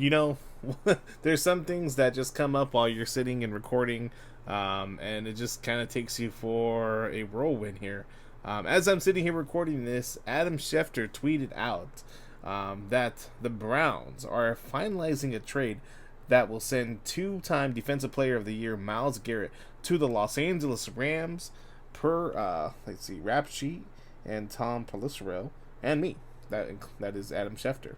You know, there's some things that just come up while you're sitting and recording, and it just kind of takes you for a whirlwind here. As I'm sitting here recording this, Adam Schefter tweeted out that the Browns are finalizing a trade that will send two-time Defensive Player of the Year Myles Garrett to the Los Angeles Rams per, Rap Sheet and Tom Pelissero and me. That is Adam Schefter.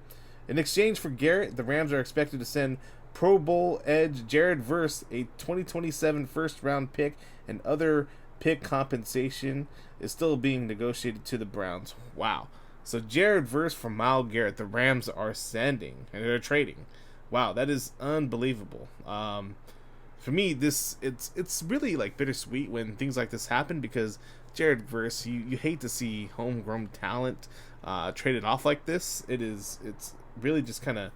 In exchange for Garrett, the Rams are expected to send Pro Bowl edge Jared Verse, a 2027 first-round pick, and other pick compensation is still being negotiated to the Browns. Wow. So Jared Verse from Myles Garrett, the Rams are sending, and they're trading. Wow, that is unbelievable. For me, it's really like bittersweet when things like this happen because Jared Verse, you hate to see homegrown talent traded off like this. It's really just kind of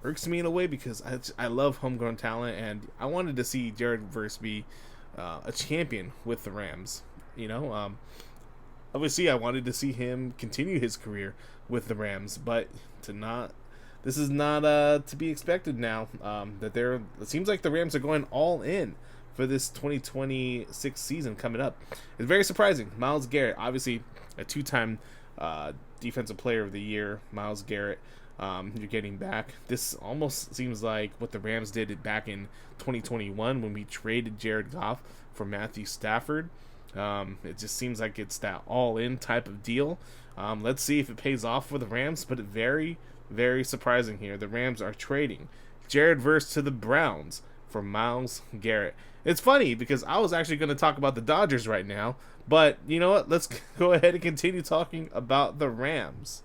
irks me in a way because I love homegrown talent and I wanted to see Jared Verse be a champion with the Rams. Obviously I wanted to see him continue his career with the Rams, but this is not to be expected now. It seems like the Rams are going all in for this 2026 season coming up. It's very surprising. Myles Garrett, obviously a two-time Defensive Player of the Year, Myles Garrett. You're getting back. This almost seems like what the Rams did back in 2021 when we traded Jared Goff for Matthew Stafford. It just seems like it's that all-in type of deal. Let's see if it pays off for the Rams, but very, very surprising here. The Rams are trading Jared Verse to the Browns for Myles Garrett. It's funny because I was actually going to talk about the Dodgers right now, but you know what? Let's go ahead and continue talking about the Rams.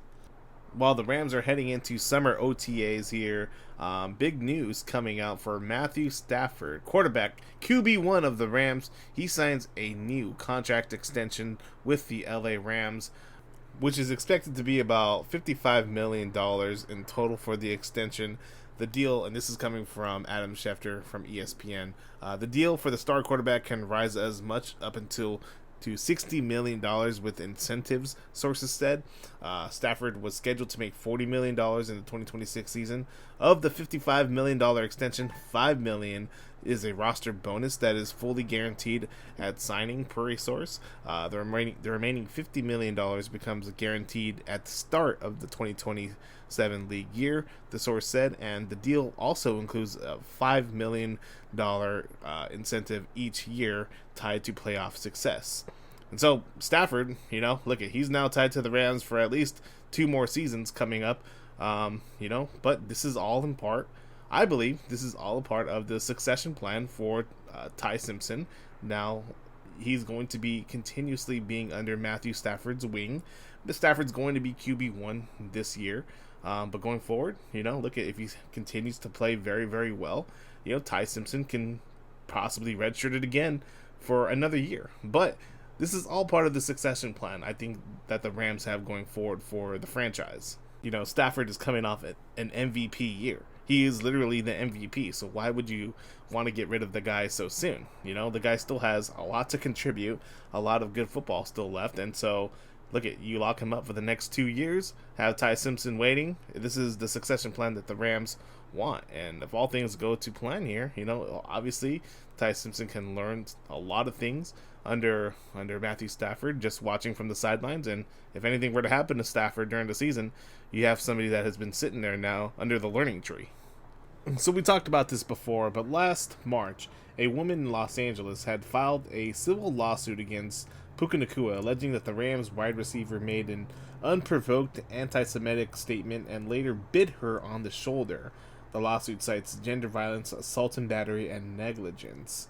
While the Rams are heading into summer OTAs here, big news coming out for Matthew Stafford, quarterback, QB1 of the Rams. He signs a new contract extension with the LA Rams, which is expected to be about $55 million in total for the extension. The deal, and this is coming from Adam Schefter from ESPN, the deal for the star quarterback can rise as much up until to $60 million with incentives, sources said. Stafford was scheduled to make $40 million in the 2026 season. Of the $55 million extension, $5 million is a roster bonus that is fully guaranteed at signing per a source. The remaining $50 million becomes guaranteed at the start of the 2027 league year, the source said, and the deal also includes a $5 million incentive each year tied to playoff success. And so Stafford, he's now tied to the Rams for at least 2 more seasons coming up, but this is all in part, I believe this is all a part of the succession plan for Ty Simpson. Now, he's going to be continuously being under Matthew Stafford's wing. Stafford's going to be QB1 this year. But going forward, if he continues to play very, very well, Ty Simpson can possibly redshirt it again for another year. But this is all part of the succession plan, I think, that the Rams have going forward for the franchise. Stafford is coming off an MVP year. He is literally the MVP, so why would you want to get rid of the guy so soon? The guy still has a lot to contribute, a lot of good football still left, and so you lock him up for the next 2 years, have Ty Simpson waiting. This is the succession plan that the Rams want, and if all things go to plan here, obviously Ty Simpson can learn a lot of things under Matthew Stafford, just watching from the sidelines, and if anything were to happen to Stafford during the season, you have somebody that has been sitting there now under the learning tree. So we talked about this before, but last March, a woman in Los Angeles had filed a civil lawsuit against Puka Nacua, alleging that the Rams wide receiver made an unprovoked anti-Semitic statement and later bit her on the shoulder. The lawsuit cites gender violence, assault and battery, and negligence.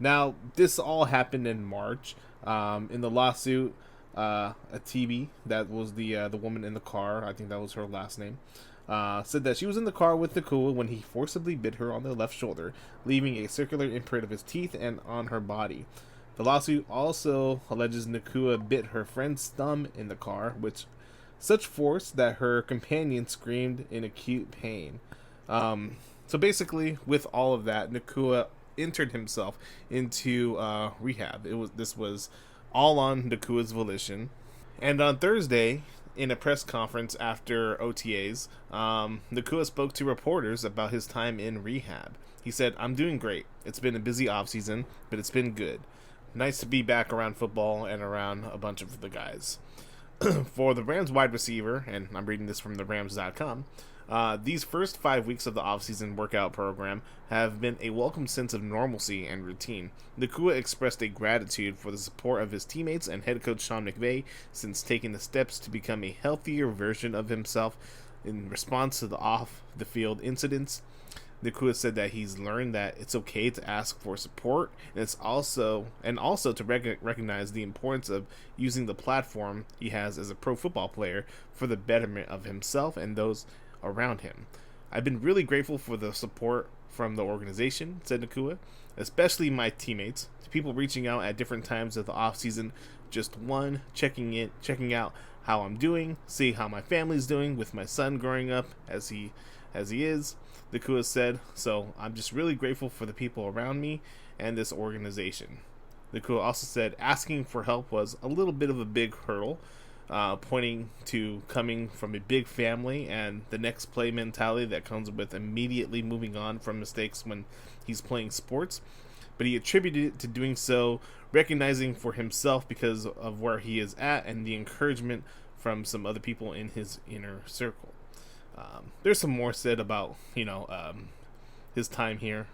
Now, this all happened in March. In the lawsuit, Atibi, that was the woman in the car, I think that was her last name, said that she was in the car with Nacua when he forcibly bit her on the left shoulder, leaving a circular imprint of his teeth and on her body. The lawsuit also alleges Nacua bit her friend's thumb in the car, with such force that her companion screamed in acute pain. So basically, with all of that, Nacua entered himself into rehab. This was all on Nakua's volition. And on Thursday, in a press conference after OTAs, Nakua spoke to reporters about his time in rehab. He said, "I'm doing great. It's been a busy offseason, but it's been good. Nice to be back around football and around a bunch of the guys." For the Rams wide receiver, and I'm reading this from the Rams.com, these first 5 weeks of the offseason workout program have been a welcome sense of normalcy and routine. Nakua expressed a gratitude for the support of his teammates and head coach Sean McVay since taking the steps to become a healthier version of himself in response to the off-the-field incidents. Nakua said that he's learned that it's okay to ask for support, and it's also to recognize the importance of using the platform he has as a pro football player for the betterment of himself and those around him. "I've been really grateful for the support from the organization," said Nakua, "especially my teammates, to people reaching out at different times of the offseason, just one, checking out how I'm doing, see how my family's doing with my son growing up as he is," Nakua said. "So I'm just really grateful for the people around me and this organization." Nakua also said asking for help was a little bit of a big hurdle, pointing to coming from a big family and the next play mentality that comes with immediately moving on from mistakes when he's playing sports. But he attributed it to doing so, recognizing for himself because of where he is at and the encouragement from some other people in his inner circle. There's some more said about, his time here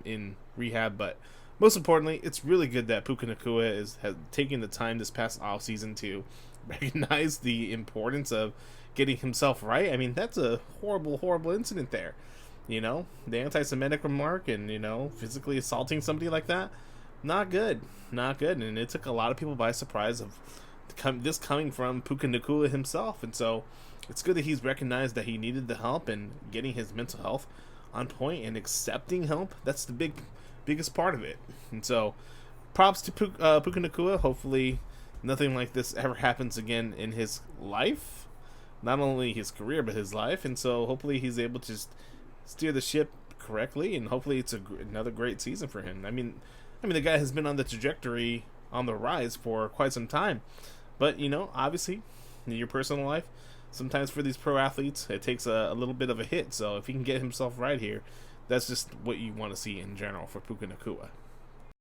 in rehab, but most importantly, it's really good that Puka Nakua has taken the time this past offseason to recognize the importance of getting himself right. I mean, that's a horrible, horrible incident there. The anti-Semitic remark and, physically assaulting somebody like that, not good. Not good. And it took a lot of people by surprise of this coming from Puka Nakua himself. And so it's good that he's recognized that he needed the help and getting his mental health on point and accepting help. That's the biggest part of it. And so props to Puka Nakua. Hopefully nothing like this ever happens again in his life. Not only his career, but his life. And so hopefully he's able to just steer the ship correctly, and hopefully it's another great season for him. I mean, the guy has been on the trajectory, on the rise for quite some time. But, obviously, in your personal life, sometimes for these pro athletes, it takes a little bit of a hit. So if he can get himself right here, that's just what you want to see in general for Puka Nakua.